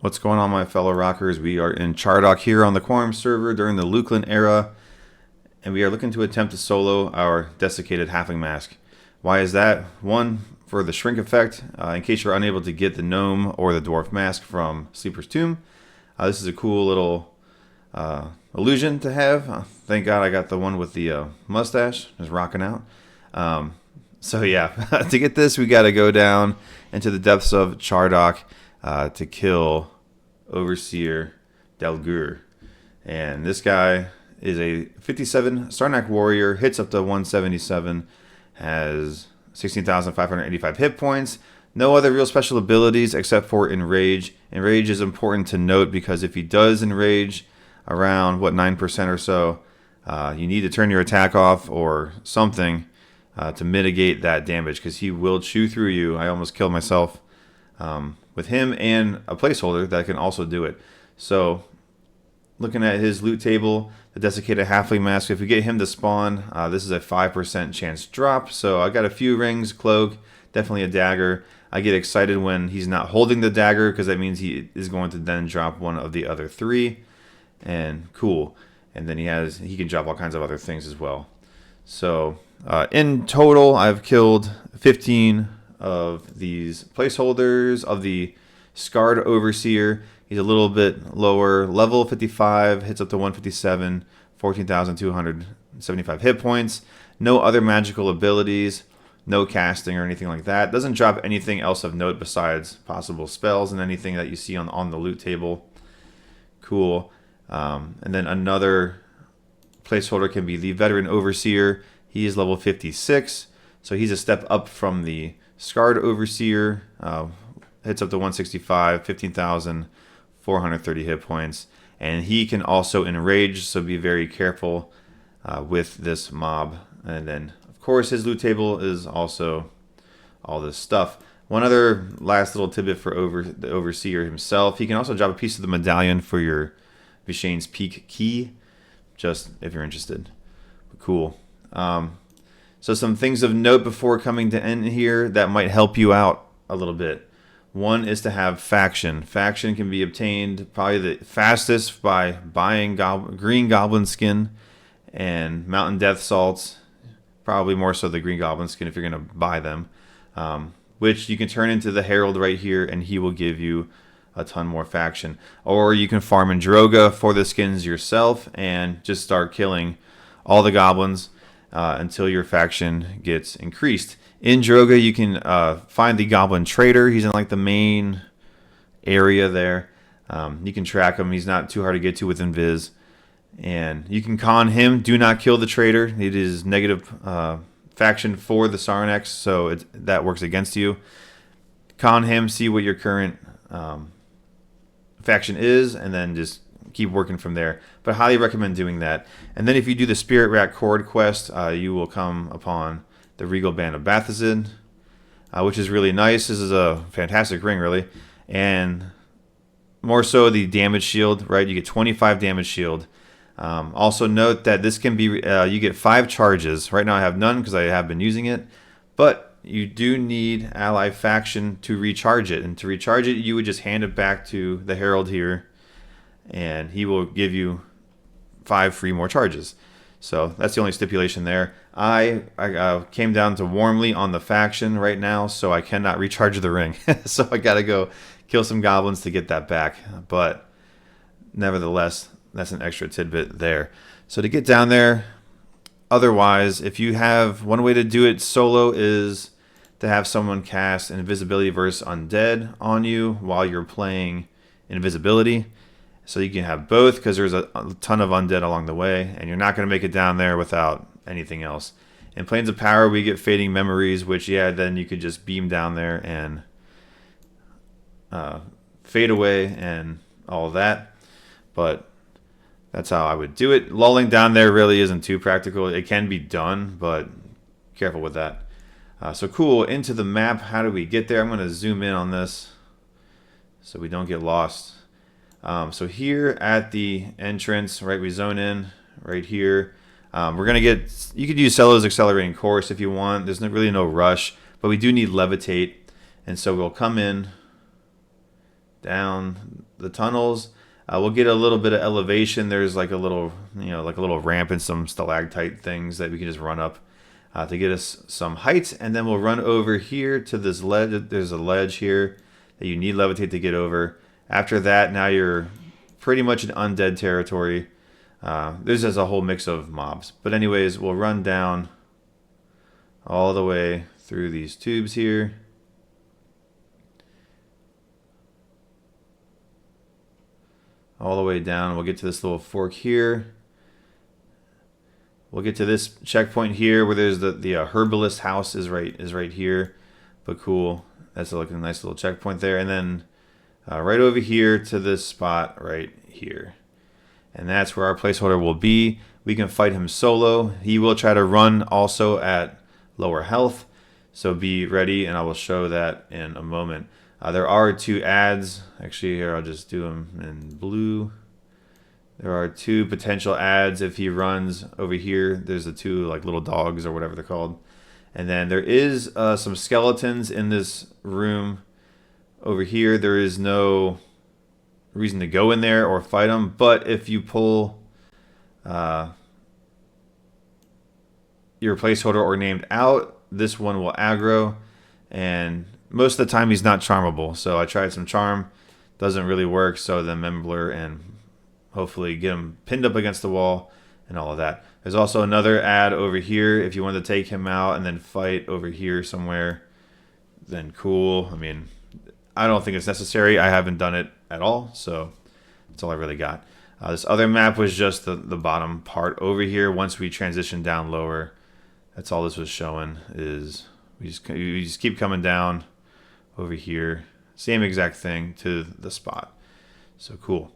What's going on, my fellow rockers? We are in Chardok here on the Quarm server during the Luklin era, and we are looking to attempt to solo our Desiccated Halfling Mask. Why is that? One, for the shrink effect, in case you're unable to get the gnome or the dwarf mask from Sleeper's Tomb. This is a cool little illusion to have. Thank God I got the one with the mustache, just rocking out. So yeah, to get this, we got to go down into the depths of Chardok to kill Overseer Dal'Guur. And this guy is a 57 Sarnak warrior, hits up to 177, has 16,585 hit points. No other real special abilities except for Enrage. Enrage is important to note because if he does Enrage around, 9% or so, you need to turn your attack off or something to mitigate that damage because he will chew through you. I almost killed myself with him and a placeholder that can also do it. So looking at his loot table, the Desiccated Halfling Mask, if we get him to spawn, this is a 5% chance drop. So I got a few rings, cloak, definitely a dagger. I get excited when he's not holding the dagger because that means he is going to then drop one of the other three. And cool. And then he can drop all kinds of other things as well. So in total, I've killed 15 of these placeholders of the Scarred Overseer. He's a little bit lower level, 55, hits up to 157, 14,275 hit points. No other magical abilities, no casting or anything like that. Doesn't drop anything else of note besides possible spells and anything that you see on the loot table. Cool. And then another placeholder can be the Veteran Overseer. He is level 56, so he's a step up from the Scarred Overseer. Hits up to 165, 15,430 hit points. And he can also enrage, so be very careful with this mob. And then, of course, his loot table is also all this stuff. One other last little tidbit for the Overseer himself. He can also drop a piece of the medallion for your Vishane's Peak key, just if you're interested. But cool. So some things of note before coming to end here that might help you out a little bit. One is to have faction. Faction can be obtained probably the fastest by buying green goblin skin and mountain death salts. Probably more so the green goblin skin if you're going to buy them. Which you can turn into the herald right here and he will give you a ton more faction. Or you can farm in Droga for the skins yourself and just start killing all the goblins until your faction gets increased. In Droga, you can find the Goblin Trader. He's in like the main area there. You can track him. He's not too hard to get to with Invis. And you can con him. Do not kill the Trader. It is negative faction for the Sarnax, so that works against you. Con him, see what your current faction is, and then just keep working from there. But I highly recommend doing that. And then if you do the Spirit Rat Cord quest, you will come upon the Regal Band of Bathazid, which is really nice. This is a fantastic ring, really. And more so the damage shield, right? You get 25 damage shield. Also note that this can be, you get 5 charges. Right now I have none because I have been using it. But you do need ally faction to recharge it. And to recharge it, you would just hand it back to the Herald here. And he will give you 5 free more charges. So that's the only stipulation there. I came down to warmly on the faction right now, so I cannot recharge the ring. So I got to go kill some goblins to get that back. But nevertheless, that's an extra tidbit there. So to get down there, otherwise, if you have one way to do it solo is to have someone cast Invisibility versus Undead on you while you're playing Invisibility. So you can have both because there's a ton of undead along the way, and you're not going to make it down there without anything else. In Plains of Power, we get Fading Memories, which, yeah, then you could just beam down there and fade away and all that. But that's how I would do it. Lulling down there really isn't too practical. It can be done, but careful with that. So cool, into the map. How do we get there? I'm going to zoom in on this so we don't get lost. So here at the entrance, right, we zone in right here. We're going to get, you could use Cello's Accelerating Course if you want. There's really no rush, but we do need Levitate. And so we'll come in down the tunnels. We'll get a little bit of elevation. There's like a little, like a little ramp and some stalactite things that we can just run up to get us some height. And then we'll run over here to this ledge. There's a ledge here that you need levitate to get over. After that, now you're pretty much in undead territory. There's just a whole mix of mobs. But anyways, we'll run down all the way through these tubes here. All the way down. We'll get to this little fork here. We'll get to this checkpoint here where there's the herbalist house is right here. But cool. That's like a nice little checkpoint there. And then right over here to this spot right here. And that's where our placeholder will be. We can fight him solo. He will try to run also at lower health. So be ready, and I will show that in a moment. There are 2 ads. Actually, here I'll just do them in blue. There are 2 potential ads if he runs over here. There's the 2 like little dogs or whatever they're called. And then there is some skeletons in this room over here. There is no reason to go in there or fight them. But if you pull your placeholder or named out, this one will aggro. And most of the time he's not charmable. So I tried some charm. Doesn't really work. So then Membler and hopefully get him pinned up against the wall and all of that. There's also another ad over here. If you want to take him out and then fight over here somewhere, then cool. I mean, I don't think it's necessary. I haven't done it at all. So that's all I really got. This other map was just the bottom part over here. Once we transition down lower, that's all this was showing is we just keep coming down over here. Same exact thing to the spot. So cool.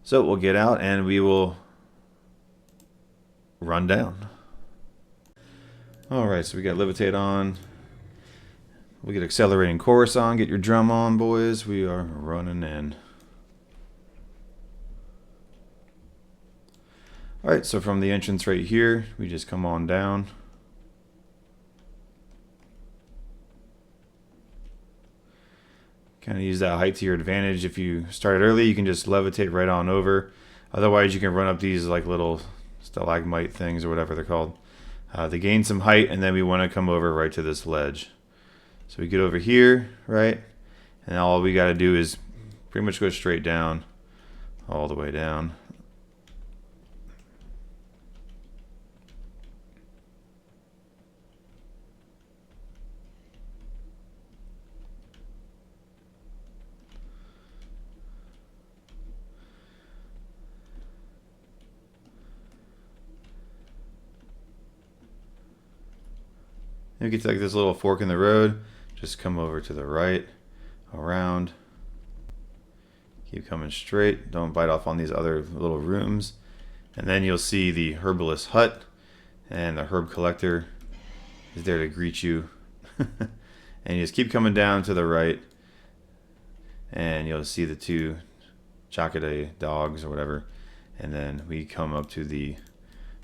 So we'll get out and we will run down. Alright, so we got Levitate on. We get Accelerating Chorus on. Get your drum on, boys. We are running in. Alright, so from the entrance right here, we just come on down. Kind of use that height to your advantage. If you start early, you can just levitate right on over. Otherwise, you can run up these like little stalagmite things or whatever they're called. They gain some height, and then we want to come over right to this ledge. So we get over here, right? And all we got to do is pretty much go straight down, all the way down. You get to like this little fork in the road, just come over to the right, around, keep coming straight, don't bite off on these other little rooms, and then you'll see the herbalist hut, and the herb collector is there to greet you. And you just keep coming down to the right, and you'll see the 2 Chardok dogs or whatever, and then we come up to the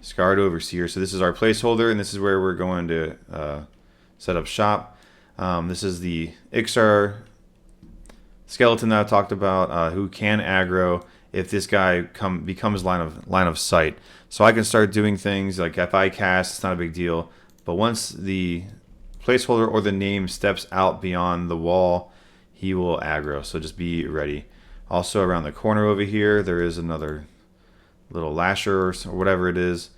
Scarred Overseer. So this is our placeholder, and this is where we're going to set up shop. This is the Ixar skeleton that I talked about, who can aggro if this guy becomes line of sight. So I can start doing things like if I cast, it's not a big deal. But once the placeholder or the name steps out beyond the wall, he will aggro. So just be ready. Also around the corner over here, there is another little lasher or whatever it is.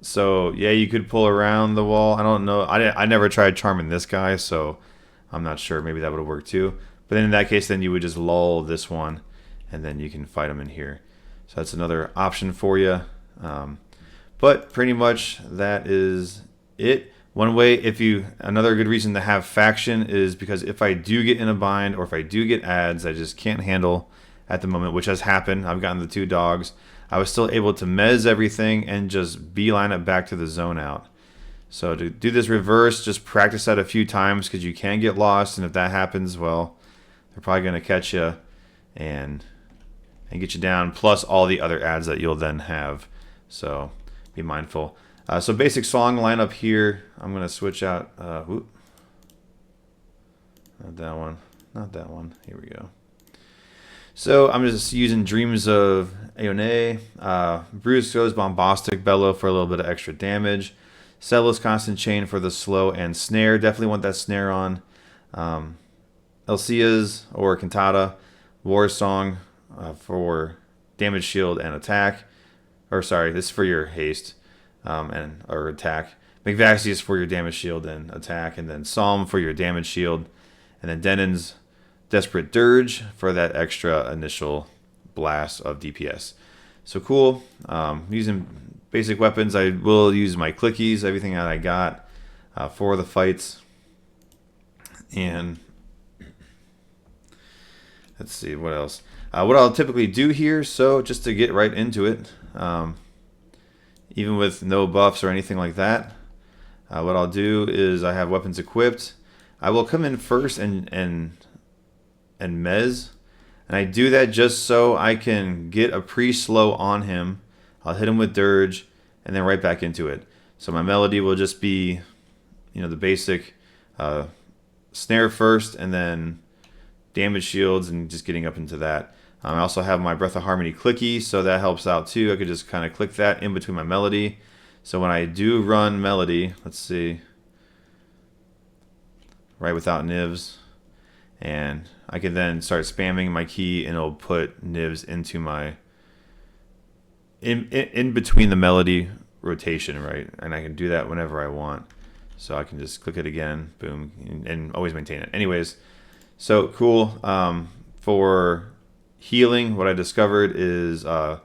So yeah, you could pull around the wall. I don't know. I never tried charming this guy, so I'm not sure. Maybe that would have worked too. But then in that case, then you would just lull this one, and then you can fight him in here. So that's another option for you. But pretty much that is it. One way, another good reason to have faction is because if I do get in a bind or if I do get ads I just can't handle at the moment, which has happened. I've gotten the 2 dogs. I was still able to mez everything and just beeline it back to the zone out. So to do this reverse, just practice that a few times because you can get lost, and if that happens, well, they're probably going to catch you and get you down, plus all the other ads that you'll then have. So be mindful. So basic song lineup here. I'm going to switch out. Not that one. not that one. Here we go. So I'm just using Dreams of Aeone, Brusco's Bombastic Bellow for a little bit of extra damage, Settlers Constant Chain for the slow and snare. Definitely want that snare on. Elsia's or Cantata, War Song for damage, shield, and attack. Or sorry, this is for your haste or attack. McVaxius for your damage, shield, and attack, and then Psalm for your damage, shield, and then Denon's Desperate Dirge for that extra initial blast of DPS. So cool. Using basic weapons, I will use my clickies, everything that I got for the fights. And let's see, what else? What I'll typically do here, so just to get right into it, even with no buffs or anything like that, what I'll do is I have weapons equipped. I will come in first and mez, and I do that just so I can get a pre-slow on him. I'll hit him with Dirge and then right back into it. So my melody will just be, the basic snare first and then damage, shields, and just getting up into that. I also have my Breath of Harmony clicky, so that helps out too. I could just kind of click that in between my melody. So when I do run melody, let's see, right without nibs, and I can then start spamming my key and it'll put nibs into my in between the melody rotation, right? And I can do that whenever I want. So I can just click it again, boom, and always maintain it. Anyways, so cool. For healing, what I discovered is at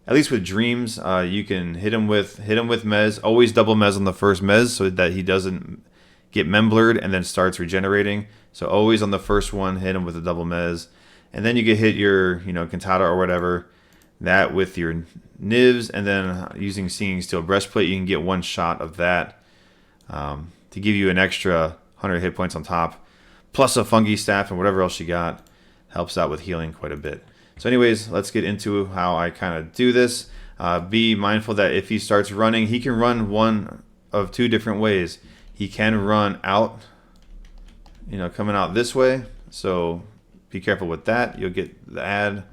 least with Dreams, you can hit him with mez. Always double mez on the first mez so that he doesn't get memblered and then starts regenerating. So always on the first one, hit him with a double mez, and then you get hit your Cantata or whatever that with your nibs, and then using Singing Steel Breastplate, you can get one shot of that to give you an extra 100 hit points on top, plus a fungi staff and whatever else you got. Helps out with healing quite a bit. So anyways, let's get into how I kind of do this. Be mindful that if he starts running, he can run one of two different ways. He can run out, coming out this way. So be careful with that. You'll get the ad,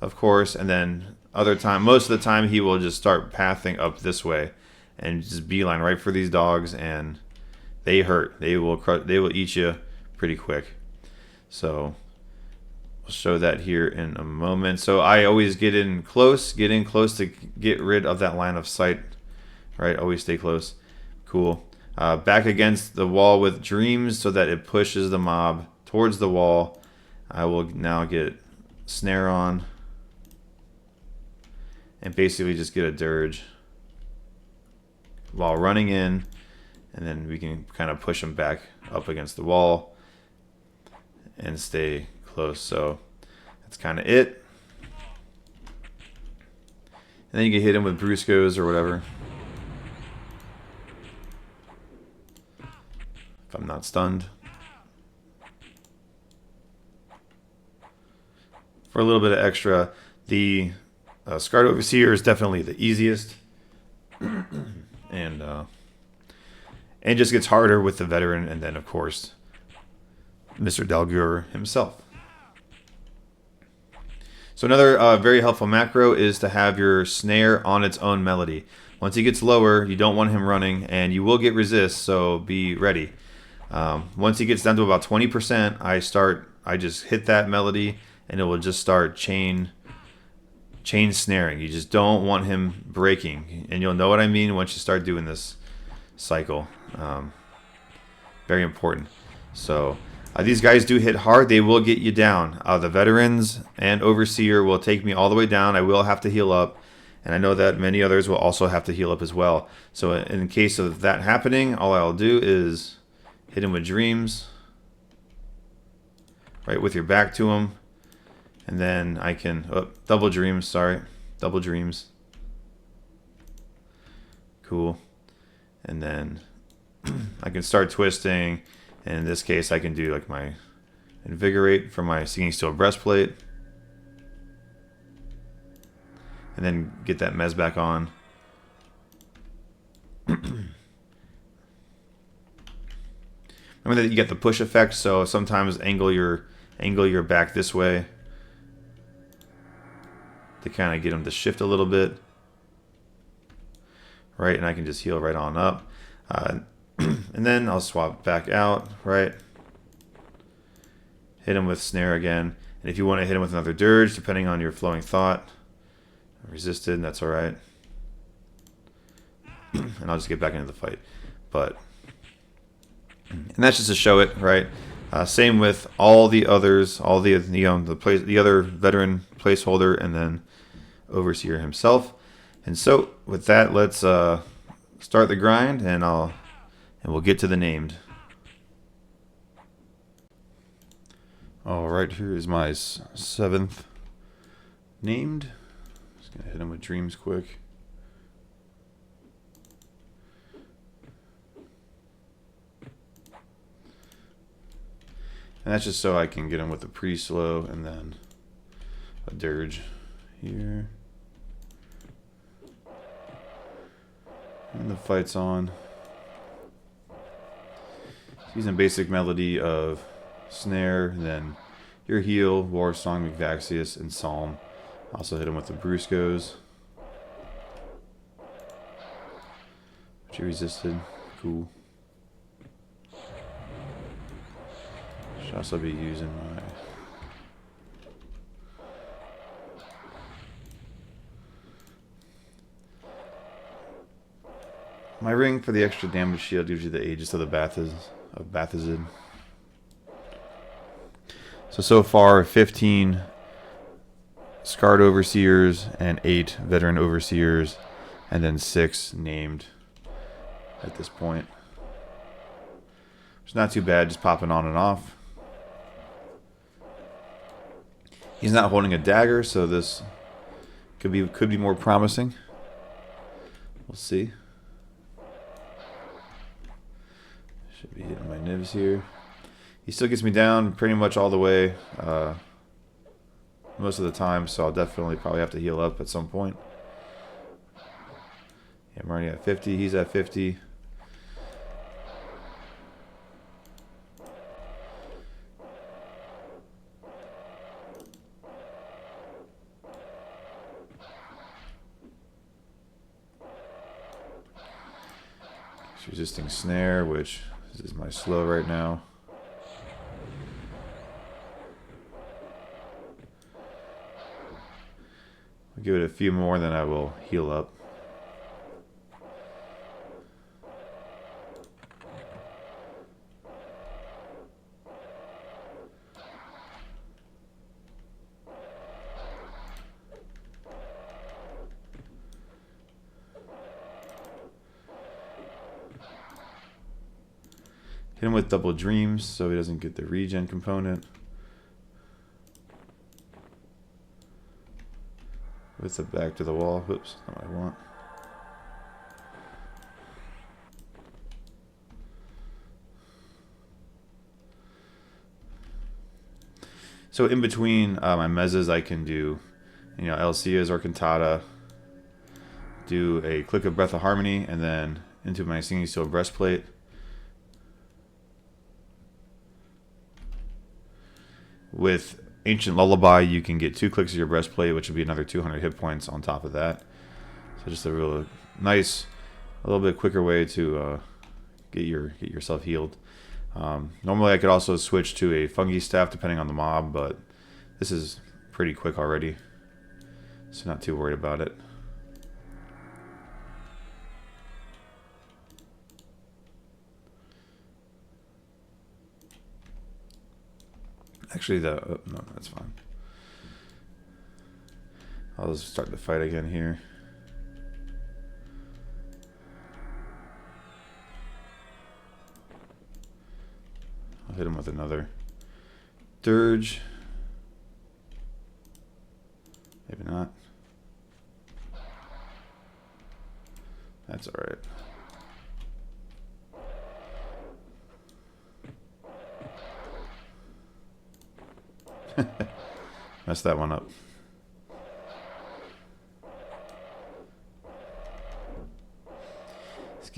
of course, and then most of the time he will just start pathing up this way and just beeline right for these dogs, and they hurt. They will eat you pretty quick. So I'll show that here in a moment. So I always get in close to get rid of that line of sight, right? Always stay close. Cool. Back against the wall with Dreams so that it pushes the mob towards the wall. I will now get snare on and basically just get a dirge while running in, and then we can kind of push them back up against the wall and stay close. So that's kind of it. And then you can hit him with Bruscos or whatever, if I'm not stunned. For a little bit of extra, the Scarred Overseer is definitely the easiest, and it just gets harder with the veteran, and then of course Mr. Dal'Guur himself. So another very helpful macro is to have your snare on its own melody. Once he gets lower, you don't want him running, and you will get resist, so be ready. Once he gets down to about 20%, I just hit that melody, and it will just start chain snaring. You just don't want him breaking, and you'll know what I mean once you start doing this cycle. Very important. So these guys do hit hard. They will get you down. The veterans and Overseer will take me all the way down. I will have to heal up, and I know that many others will also have to heal up as well. So in case of that happening, all I'll do is hit him with Dreams, right with your back to him, and then I can double Dreams. Double Dreams. Cool. And then I can start twisting. And in this case, I can do like my Invigorate for my Singing Steel Breastplate, and then get that mez back on. I mean, you get the push effect, so sometimes angle your back this way to kind of get him to shift a little bit, right? And I can just heal right on up, and then I'll swap back out, right? Hit him with snare again, and if you want to hit him with another dirge, depending on your flowing thought, resisted, that's all right. And I'll just get back into the fight, and that's just to show it, right? Same with all the others, all the the other veteran placeholder, and then Overseer himself. And so with that, let's start the grind, and we'll get to the named. All right, here is my 7th named. Just gonna hit him with dreams quick. And that's just so I can get him with a pre-slow and then a dirge here. And the fight's on. Using basic melody of snare, and then your heal, War Song, McVaxius, and Psalm. Also hit him with the Bruscos, which he resisted. Cool. Should also be using my ring for the extra damage shield. Gives you the Aegis of the Bathazid. So far 15 Scarred Overseers and 8 Veteran Overseers, and then 6 named at this point. It's not too bad, just popping on and off. He's not holding a dagger, so this could be more promising. We'll see. Should be hitting my nibs here. He still gets me down pretty much all the way most of the time, so I'll definitely probably have to heal up at some point. Yeah, I'm already at 50. He's at 50. Resisting snare, which is my slow right now. I'll give it a few more, then I will heal up. Hit him with double dreams so he doesn't get the regen component. With the back to the wall. Whoops, not what I want. So in between my mezzas, I can do, Elsias or Cantata, do a click of Breath of Harmony, and then into my Singing Steel Breastplate. With Ancient Lullaby, you can get 2 clicks of your breastplate, which would be another 200 hit points on top of that. So just a real nice, a little bit quicker way to get yourself healed. Normally, I could also switch to a Fungi Staff depending on the mob, but this is pretty quick already, so not too worried about it. Actually, no, that's fine. I'll just start the fight again here. I'll hit him with another dirge. Maybe not. That's all right. Messed that one up.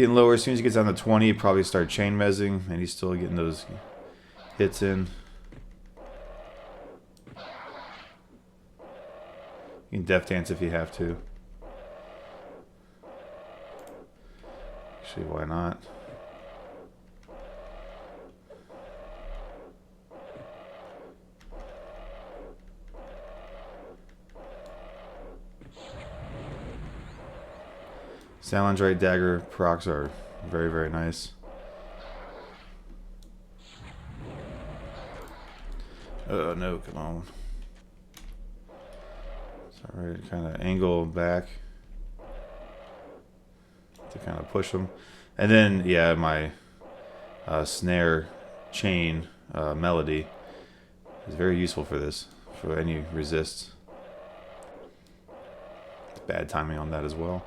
getting lower. As soon as he gets down to 20, probably start chain mezzing, and he's still getting those hits in. You can Death Dance if you have to. Actually, why not? Salandrite Dagger procs are very, very nice. Oh no, come on. It's alright, kind of angle back to kind of push them. And then, yeah, my snare chain melody is very useful for this, for any resists. Bad timing on that as well.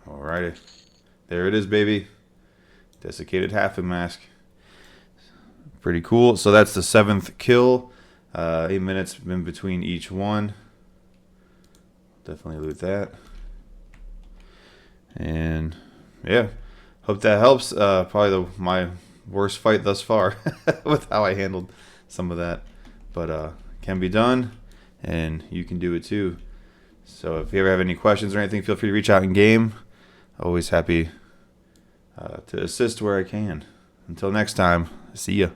Alrighty. There it is, baby. Desiccated Halfling Mask. Pretty cool. So that's the 7th kill. 8 minutes in between each one. Definitely loot that. And yeah. Hope that helps. Probably my worst fight thus far with how I handled some of that. But can be done, and you can do it too. So if you ever have any questions or anything, feel free to reach out in game. Always happy to assist where I can. Until next time, see ya.